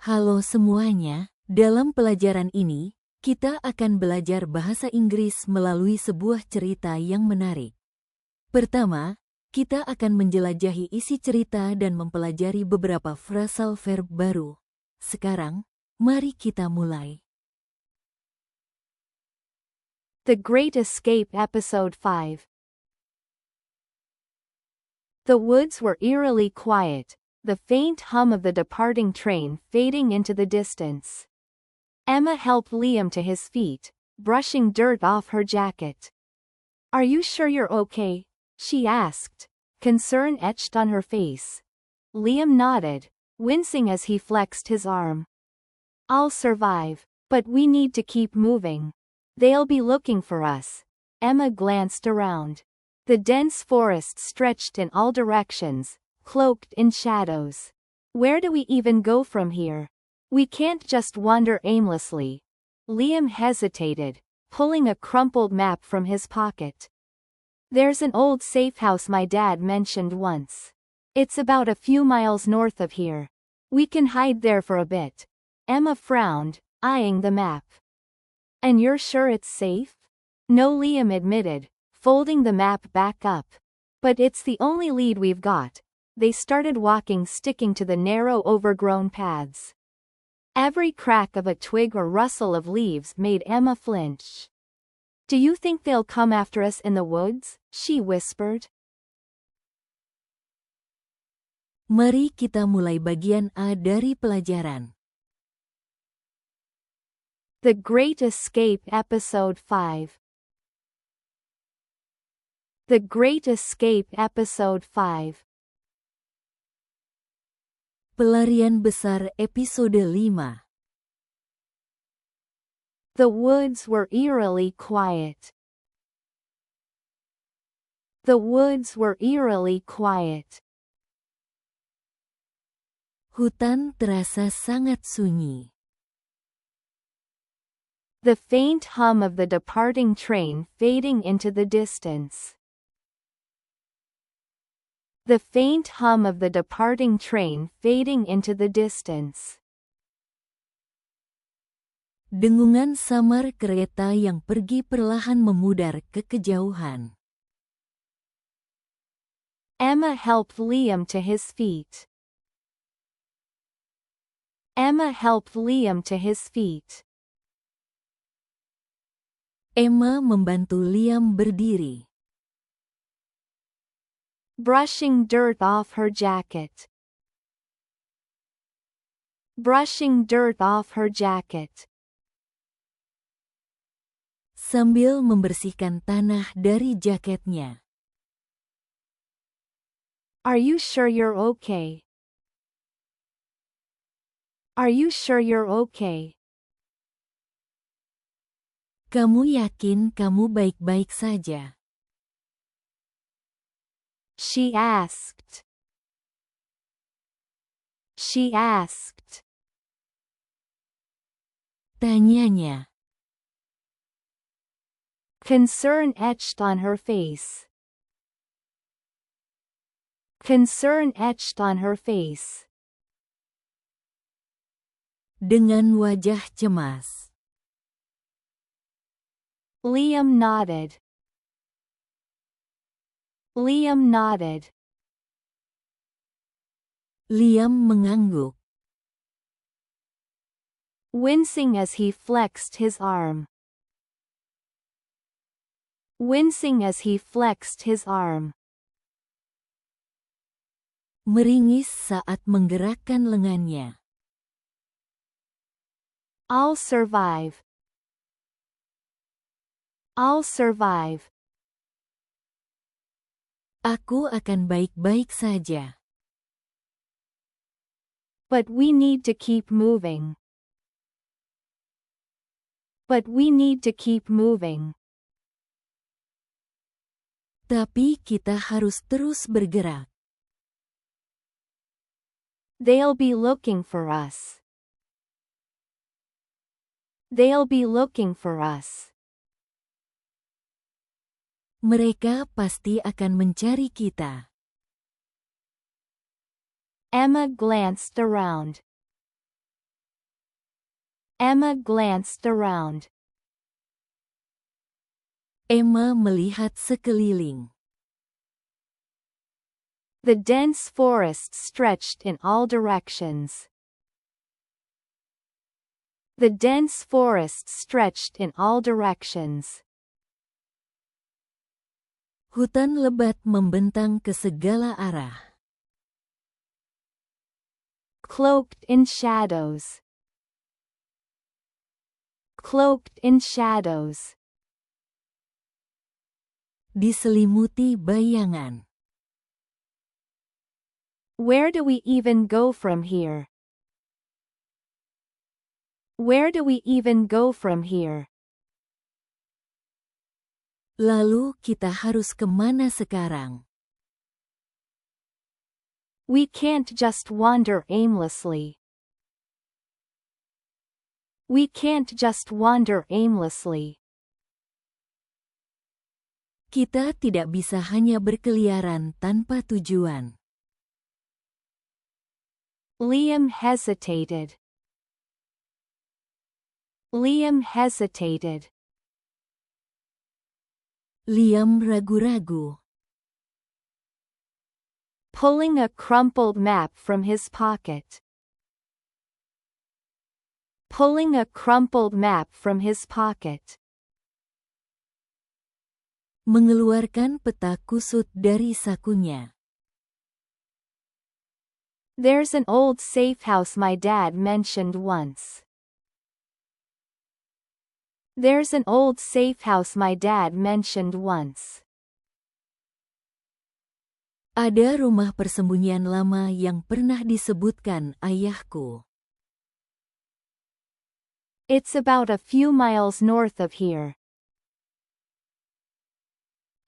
Halo semuanya, dalam pelajaran ini, kita akan belajar bahasa Inggris melalui sebuah cerita yang menarik. Pertama, kita akan menjelajahi isi cerita dan mempelajari beberapa phrasal verb baru. Sekarang, mari kita mulai. The Great Escape Episode 5. The woods were eerily quiet, the faint hum of the departing train fading into the distance. Emma helped Liam to his feet, brushing dirt off her jacket. "Are you sure you're okay?" she asked, concern etched on her face. Liam nodded, wincing as he flexed his arm. "I'll survive, but we need to keep moving. They'll be looking for us." Emma glanced around. The dense forest stretched in all directions, cloaked in shadows. "Where do we even go from here? We can't just wander aimlessly." Liam hesitated, pulling a crumpled map from his pocket. "There's an old safe house my dad mentioned once. It's about a few miles north of here. We can hide there for a bit." Emma frowned, eyeing the map. "And you're sure it's safe?" "No," Liam admitted, folding the map back up. "But it's the only lead we've got." They started walking, sticking to the narrow overgrown paths. Every crack of a twig or rustle of leaves made Emma flinch. "Do you think they'll come after us in the woods?" she whispered. Mari kita mulai bagian A dari pelajaran. The Great Escape Episode 5. The Great Escape Episode 5. Pelarian besar episode 5. The woods were eerily quiet. The woods were eerily quiet. Hutan terasa sangat sunyi. The faint hum of the departing train fading into the distance. The faint hum of the departing train fading into the distance. Dengungan samar kereta yang pergi perlahan memudar ke kejauhan. Emma helped Liam to his feet. Emma helped Liam to his feet. Emma membantu Liam berdiri. Brushing dirt off her jacket. Brushing dirt off her jacket. Sambil membersihkan tanah dari jaketnya. Are you sure you're okay? Are you sure you're okay? Kamu yakin kamu baik-baik saja? She asked. She asked. Tanyanya. Concern etched on her face. Concern etched on her face. Dengan wajah cemas. Liam nodded. Liam nodded. Liam mengangguk. Wincing as he flexed his arm. Wincing as he flexed his arm. Meringis saat menggerakkan lengannya. I'll survive. I'll survive. Aku akan baik-baik saja. But we need to keep moving. But we need to keep moving. Tapi kita harus terus bergerak. They'll be looking for us. They'll be looking for us. Mereka pasti akan mencari kita. Emma glanced around. Emma glanced around. Emma melihat sekeliling. The dense forest stretched in all directions. The dense forest stretched in all directions. Hutan lebat membentang ke segala arah. Cloaked in shadows. Cloaked in shadows. Diselimuti bayangan. Where do we even go from here? Where do we even go from here? Lalu kita harus kemana sekarang? We can't just wander aimlessly. We can't just wander aimlessly. Kita tidak bisa hanya berkeliaran tanpa tujuan. Liam hesitated. Liam hesitated. Liam ragu-ragu. Pulling a crumpled map from his pocket. Pulling a crumpled map from his pocket. Mengeluarkan peta kusut dari sakunya. There's an old safe house my dad mentioned once. There's an old safe house my dad mentioned once. Ada rumah persembunyian lama yang pernah disebutkan ayahku. It's about a few miles north of here.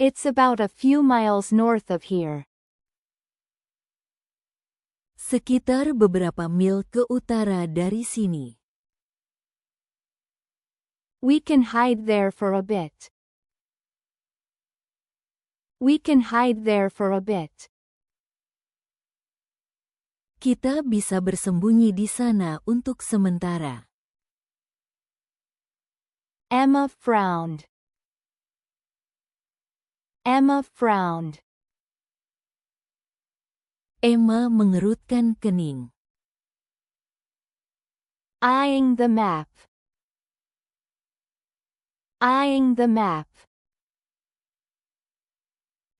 It's about a few miles north of here. Sekitar beberapa mil ke utara dari sini. We can hide there for a bit. We can hide there for a bit. Kita bisa bersembunyi di sana untuk sementara. Emma frowned. Emma frowned. Emma mengerutkan kening. Eyeing the map. Eyeing the map.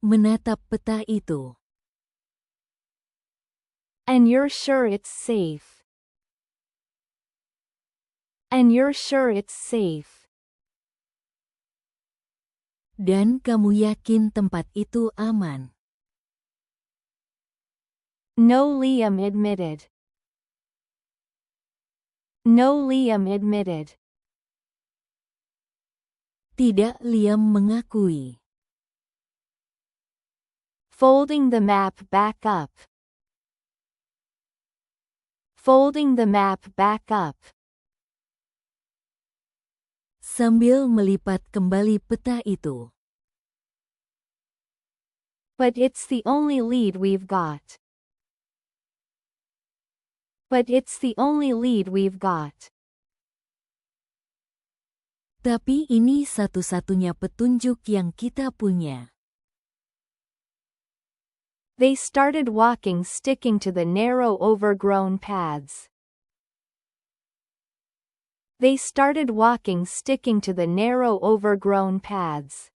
Menatap peta itu. And you're sure it's safe. And you're sure it's safe. Dan kamu yakin tempat itu aman? No, Liam admitted. No, Liam admitted. Tidak, Liam mengakui. Folding the map back up. Folding the map back up. Sambil melipat kembali peta itu. But it's the only lead we've got. But it's the only lead we've got. Tapi ini satu-satunya petunjuk yang kita punya. They started walking, sticking to the narrow overgrown paths. They started walking, sticking to the narrow overgrown paths.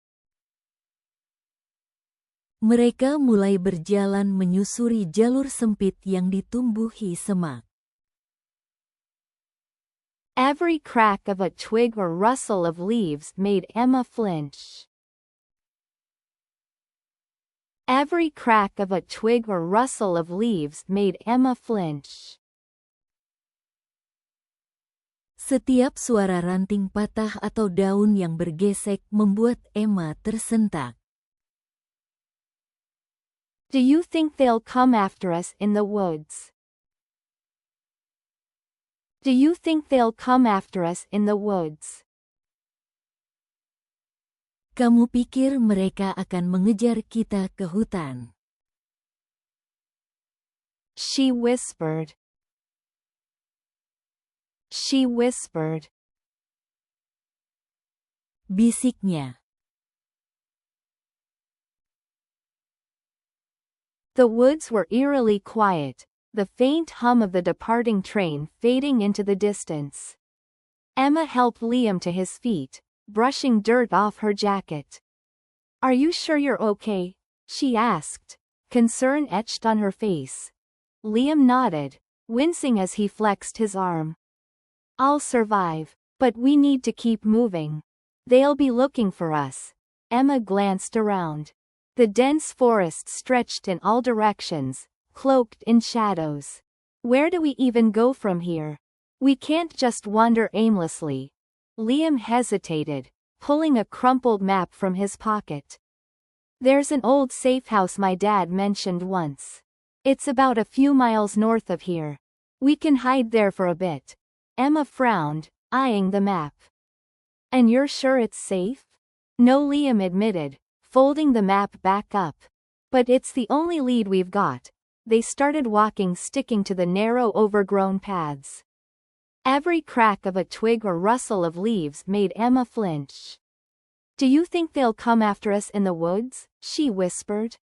Mereka mulai berjalan menyusuri jalur sempit yang ditumbuhi semak. Every crack of a twig or rustle of leaves made Emma flinch. Every crack of a twig or rustle of leaves made Emma flinch. Setiap suara ranting patah atau daun yang bergesek membuat Emma tersentak. Do you think they'll come after us in the woods? Do you think they'll come after us in the woods? Kamu pikir mereka akan mengejar kita ke hutan? She whispered. she whispered. Bisiknya. The woods were eerily quiet, the faint hum of the departing train fading into the distance. Emma helped Liam to his feet, brushing dirt off her jacket. "Are you sure you're okay?" she asked, concern etched on her face. Liam nodded, wincing as he flexed his arm. "I'll survive, but we need to keep moving. They'll be looking for us." Emma glanced around. The dense forest stretched in all directions, cloaked in shadows. "Where do we even go from here? We can't just wander aimlessly." Liam hesitated, pulling a crumpled map from his pocket. "There's an old safe house my dad mentioned once. It's about a few miles north of here. We can hide there for a bit." Emma frowned, eyeing the map. "And you're sure it's safe?" "No," Liam admitted, folding the map back up. "But it's the only lead we've got." They started walking, sticking to the narrow overgrown paths. Every crack of a twig or rustle of leaves made Emma flinch. "Do you think they'll come after us in the woods?" she whispered.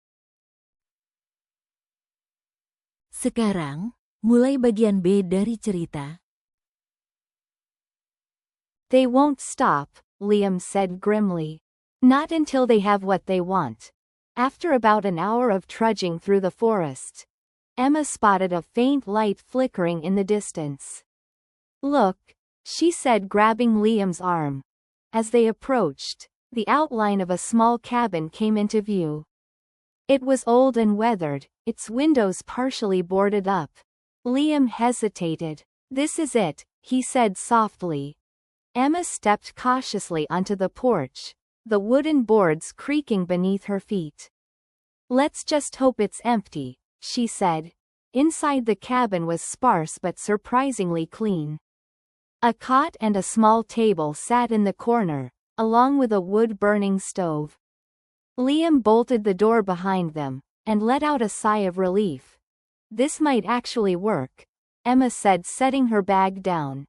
Sekarang, mulai bagian B dari cerita. "They won't stop," Liam said grimly. "Not until they have what they want." After about an hour of trudging through the forest, Emma spotted a faint light flickering in the distance. "Look," she said, grabbing Liam's arm. As they approached, the outline of a small cabin came into view. It was old and weathered, its windows partially boarded up. Liam hesitated. "This is it," he said softly. Emma stepped cautiously onto the porch, the wooden boards creaking beneath her feet. "Let's just hope it's empty," she said. Inside the cabin was sparse but surprisingly clean. A cot and a small table sat in the corner, along with a wood-burning stove. Liam bolted the door behind them, and let out a sigh of relief. "This might actually work," Emma said, setting her bag down.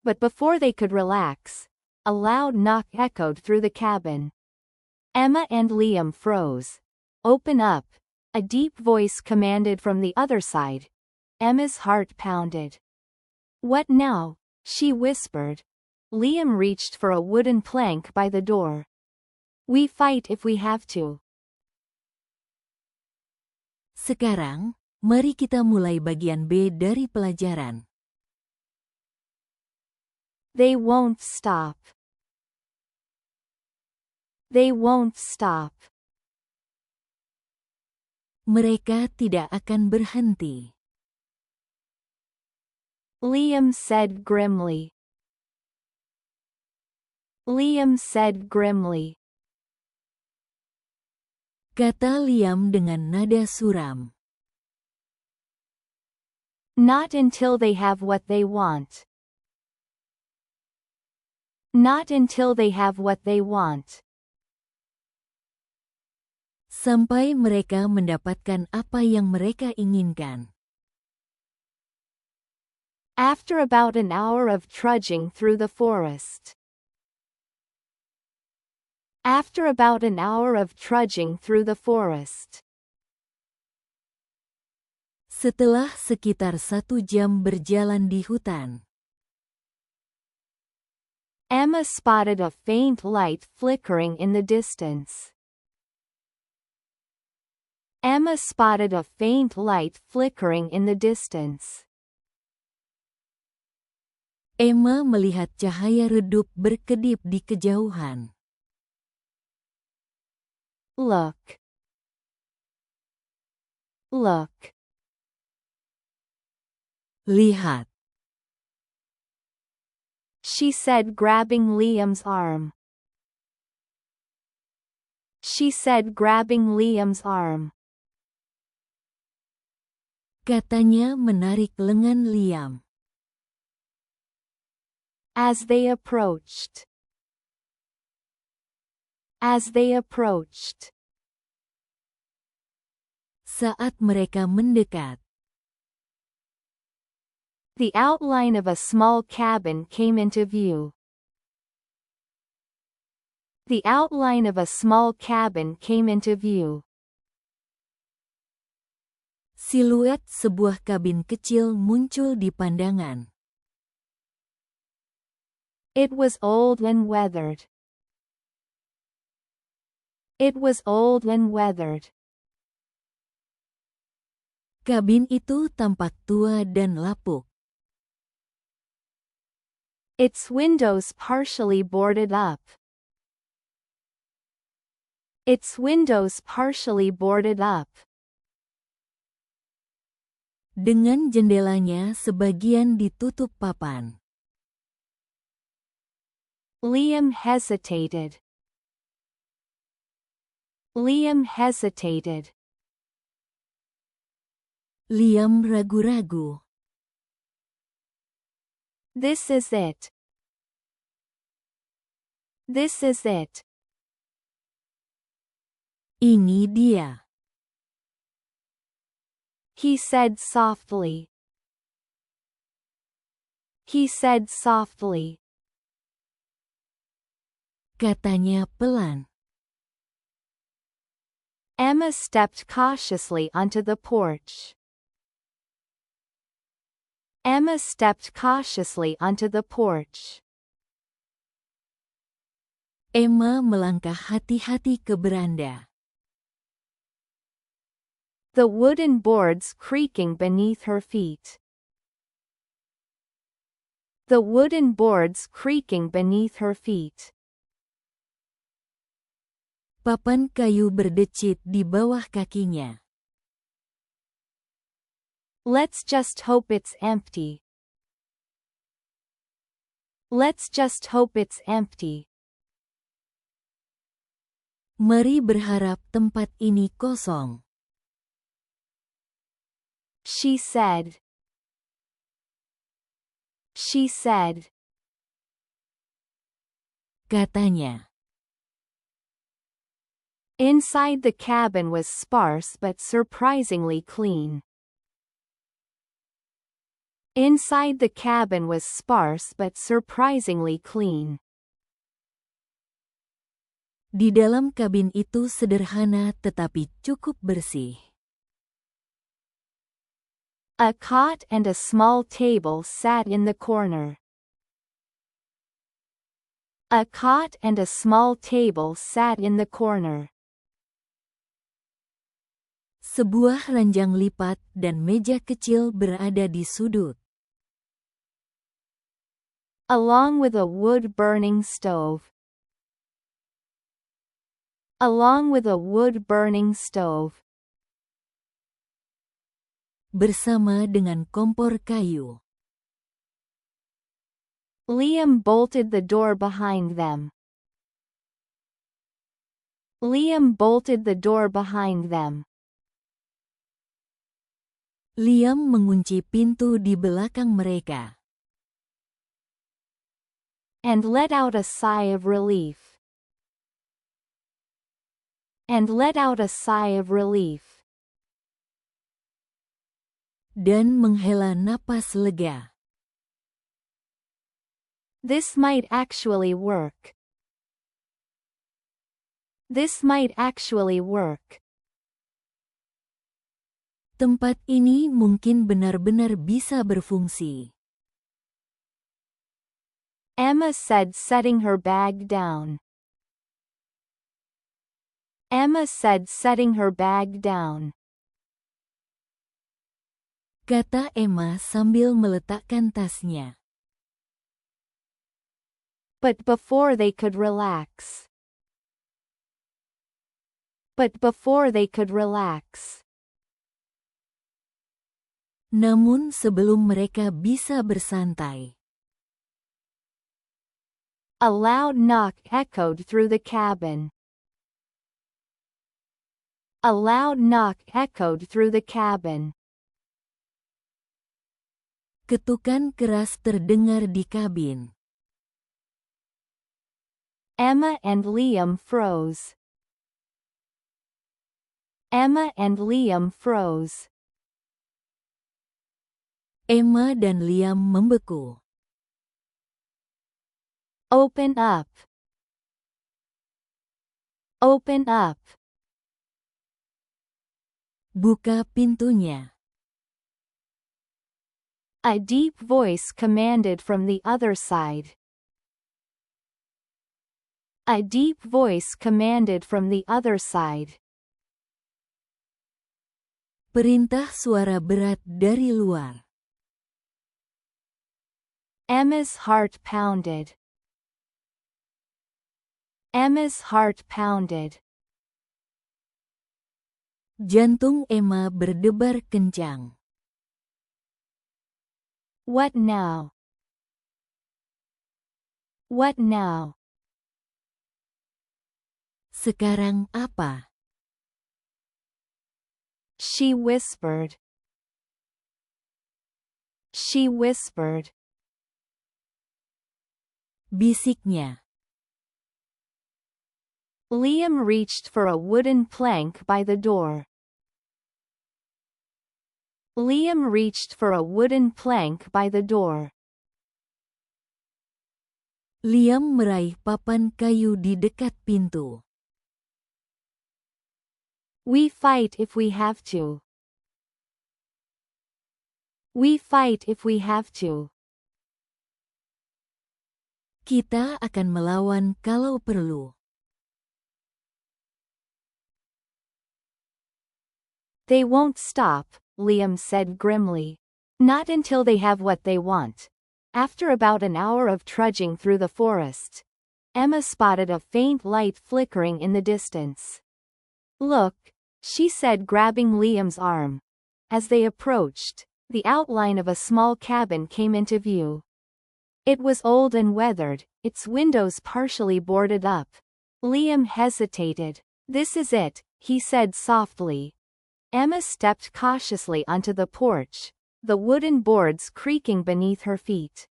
But before they could relax, a loud knock echoed through the cabin. Emma and Liam froze. "Open up," a deep voice commanded from the other side. Emma's heart pounded. "What now?" she whispered. Liam reached for a wooden plank by the door. "We fight if we have to." Sekarang, mari kita mulai bagian B dari pelajaran. They won't stop. They won't stop. Mereka tidak akan berhenti. Liam said grimly. Liam said grimly. Kata Liam dengan nada suram. Not until they have what they want. Not until they have what they want. Sampai mereka mendapatkan apa yang mereka inginkan. After about an hour of trudging through the forest. After about an hour of trudging through the forest. Setelah sekitar 1 jam berjalan di hutan. Emma spotted a faint light flickering in the distance. Emma spotted a faint light flickering in the distance. Emma melihat cahaya redup berkedip di kejauhan. Look. Look. Lihat. She said, grabbing Liam's arm. She said, grabbing Liam's arm. Katanya menarik lengan Liam. As they approached. As they approached. Saat mereka mendekat. The outline of a small cabin came into view. The outline of a small cabin came into view. Siluet sebuah kabin kecil muncul di pandangan. It was old and weathered. It was old and weathered. Kabin itu tampak tua dan lapuk. Its windows partially boarded up. Its windows partially boarded up. Dengan jendelanya sebagian ditutup papan. Liam hesitated. Liam hesitated. Liam ragu-ragu. This is it. This is it. Ini dia. He said softly. He said softly. Katanya pelan. Emma stepped cautiously onto the porch. Emma stepped cautiously onto the porch. Emma melangkah hati-hati ke beranda. The wooden boards creaking beneath her feet. The wooden boards creaking beneath her feet. Papan kayu berdecit di bawah kakinya. Let's just hope it's empty. Let's just hope it's empty. Mari berharap tempat ini kosong. She said. She said. Katanya. Inside the cabin was sparse but surprisingly clean. Inside the cabin was sparse but surprisingly clean. Di dalam kabin itu sederhana tetapi cukup bersih. A cot and a small table sat in the corner. A cot and a small table sat in the corner. Sebuah ranjang lipat dan meja kecil berada di sudut. Along with a wood-burning stove. Along with a wood-burning stove. Bersama dengan kompor kayu. Liam bolted the door behind them. Liam bolted the door behind them. Liam mengunci pintu di belakang mereka. And let out a sigh of relief. And let out a sigh of relief. Dan menghela napas lega. This might actually work. This might actually work. Tempat ini mungkin benar-benar bisa berfungsi. Emma said, setting her bag down. Emma said, setting her bag down. Kata Emma sambil meletakkan tasnya. But before they could relax. But before they could relax. Namun sebelum mereka bisa bersantai. A loud knock echoed through the cabin. A loud knock echoed through the cabin. Ketukan keras terdengar di kabin. Emma and Liam froze. Emma and Liam froze. Emma dan Liam membeku. Open up. Open up. Buka pintunya. A deep voice commanded from the other side. A deep voice commanded from the other side. Perintah suara berat dari luar. Emma's heart pounded. Emma's heart pounded. Jantung Emma berdebar kencang. What now? What now? Sekarang apa? She whispered. She whispered. Bisiknya. Liam reached for a wooden plank by the door. Liam reached for a wooden plank by the door. Liam meraih papan kayu di dekat pintu. We fight if we have to. We fight if we have to. Kita akan melawan kalau perlu. They won't stop, Liam said grimly. Not until they have what they want. After about an hour of trudging through the forest, Emma spotted a faint light flickering in the distance. Look, she said, grabbing Liam's arm. As they approached, the outline of a small cabin came into view. It was old and weathered, its windows partially boarded up. Liam hesitated. This is it, he said softly. Emma stepped cautiously onto the porch, the wooden boards creaking beneath her feet.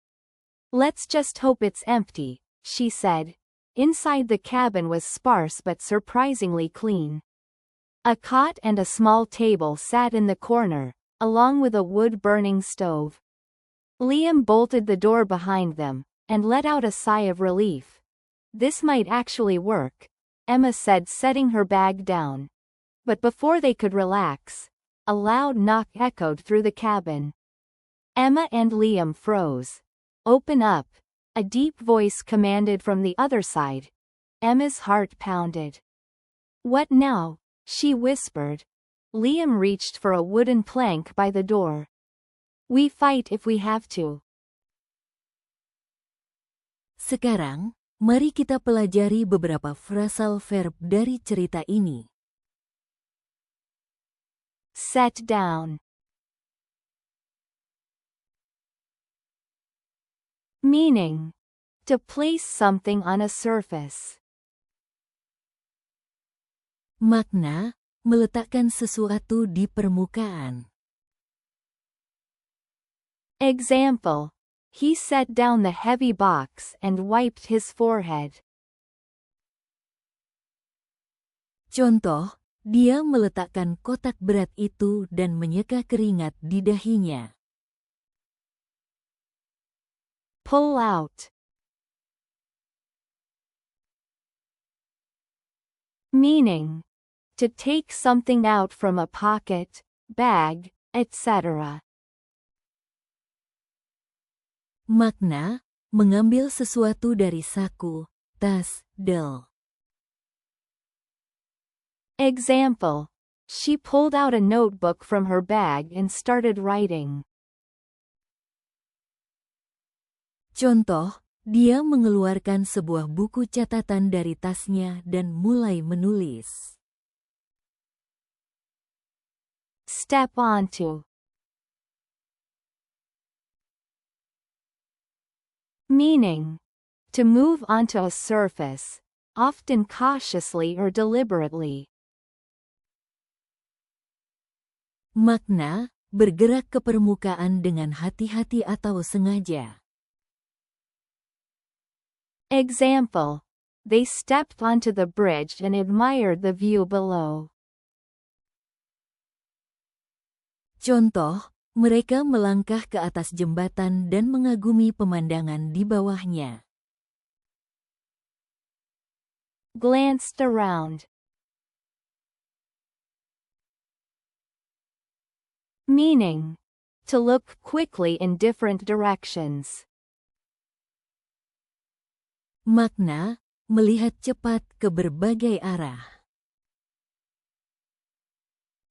Let's just hope it's empty, she said. Inside the cabin was sparse but surprisingly clean. A cot and a small table sat in the corner, along with a wood-burning stove. Liam bolted the door behind them, and let out a sigh of relief. This might actually work, Emma said, setting her bag down. But before they could relax, a loud knock echoed through the cabin. Emma and Liam froze. Open up, a deep voice commanded from the other side. Emma's heart pounded. What now? She whispered. Liam reached for a wooden plank by the door. We fight if we have to. Sekarang, mari kita pelajari beberapa phrasal verb dari cerita ini. Set down. Meaning. To place something on a surface. Makna, meletakkan sesuatu di permukaan. Example. He set down the heavy box and wiped his forehead. Contoh, dia meletakkan kotak berat itu dan menyeka keringat di dahinya. Pull out. Meaning. To take something out from a pocket, bag, etc. Makna, mengambil sesuatu dari saku, tas, del. Example. She pulled out a notebook from her bag and started writing. Contoh, dia mengeluarkan sebuah buku catatan dari tasnya dan mulai menulis. Step onto. Meaning. To move onto a surface, often cautiously or deliberately. Makna, bergerak ke permukaan dengan hati-hati atau sengaja. Example. They stepped onto the bridge and admired the view below. Contoh, Mereka melangkah ke atas jembatan dan mengagumi pemandangan di bawahnya. Glanced around. Meaning, to look quickly in different directions. Makna, melihat cepat ke berbagai arah.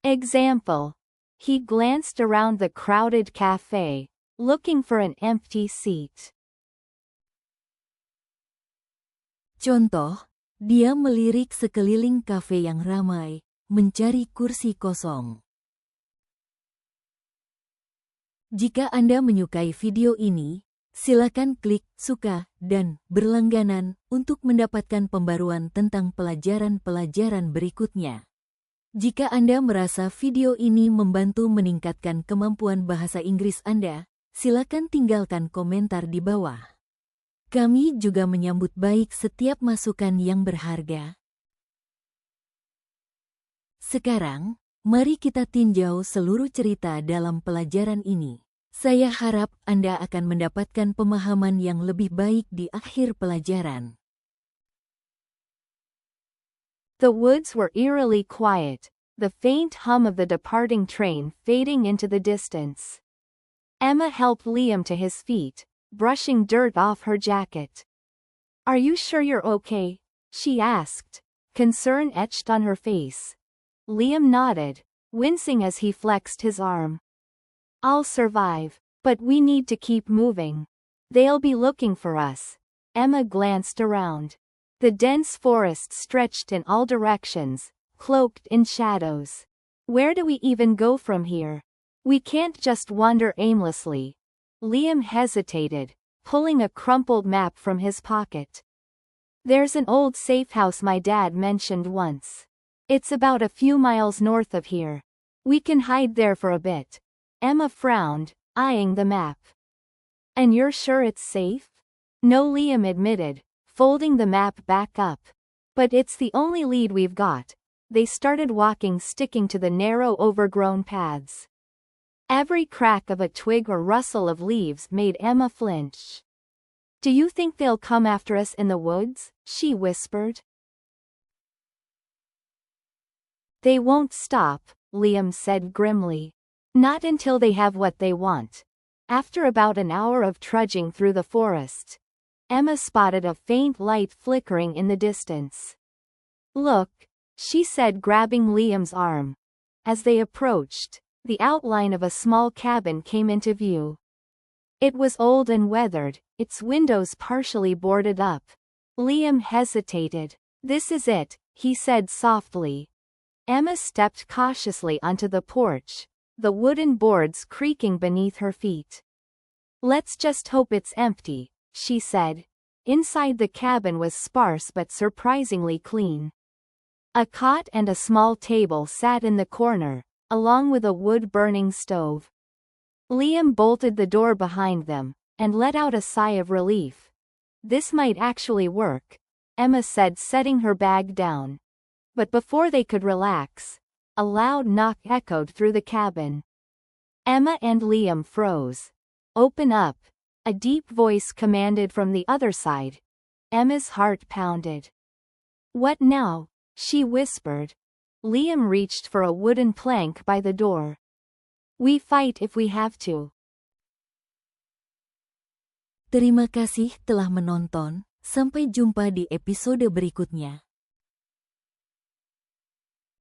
Example. He glanced around the crowded cafe, looking for an empty seat. Contoh, dia melirik sekeliling kafe yang ramai, mencari kursi kosong. Jika Anda menyukai video ini, silakan klik suka dan berlangganan untuk mendapatkan pembaruan tentang pelajaran-pelajaran berikutnya. Jika Anda merasa video ini membantu meningkatkan kemampuan bahasa Inggris Anda, silakan tinggalkan komentar di bawah. Kami juga menyambut baik setiap masukan yang berharga. Sekarang, mari kita tinjau seluruh cerita dalam pelajaran ini. Saya harap Anda akan mendapatkan pemahaman yang lebih baik di akhir pelajaran. The woods were eerily quiet, the faint hum of the departing train fading into the distance. Emma helped Liam to his feet, brushing dirt off her jacket. "Are you sure you're okay?" she asked, concern etched on her face. Liam nodded, wincing as he flexed his arm. "I'll survive, but we need to keep moving. They'll be looking for us." Emma glanced around. The dense forest stretched in all directions, cloaked in shadows. "Where do we even go from here? We can't just wander aimlessly." Liam hesitated, pulling a crumpled map from his pocket. "There's an old safe house my dad mentioned once. It's about a few miles north of here. We can hide there for a bit." Emma frowned, eyeing the map. "And you're sure it's safe?" "No," Liam admitted, folding the map back up. "But it's the only lead we've got." They started walking, sticking to the narrow overgrown paths. Every crack of a twig or rustle of leaves made Emma flinch. "Do you think they'll come after us in the woods?" she whispered. "They won't stop," Liam said grimly. "Not until they have what they want." After about an hour of trudging through the forest, Emma spotted a faint light flickering in the distance. "Look," she said, grabbing Liam's arm. As they approached, the outline of a small cabin came into view. It was old and weathered, its windows partially boarded up. Liam hesitated. "This is it," he said softly. Emma stepped cautiously onto the porch, the wooden boards creaking beneath her feet. "Let's just hope it's empty," she said. Inside the cabin was sparse but surprisingly clean. A cot and a small table sat in the corner, along with a wood-burning stove. Liam bolted the door behind them, and let out a sigh of relief. "This might actually work," Emma said, setting her bag down. But before they could relax, a loud knock echoed through the cabin. Emma and Liam froze. "Open up," a deep voice commanded from the other side. Emma's heart pounded. "What now?" she whispered. Liam reached for a wooden plank by the door. "We fight if we have to." Terima kasih telah menonton. Sampai jumpa di episode berikutnya.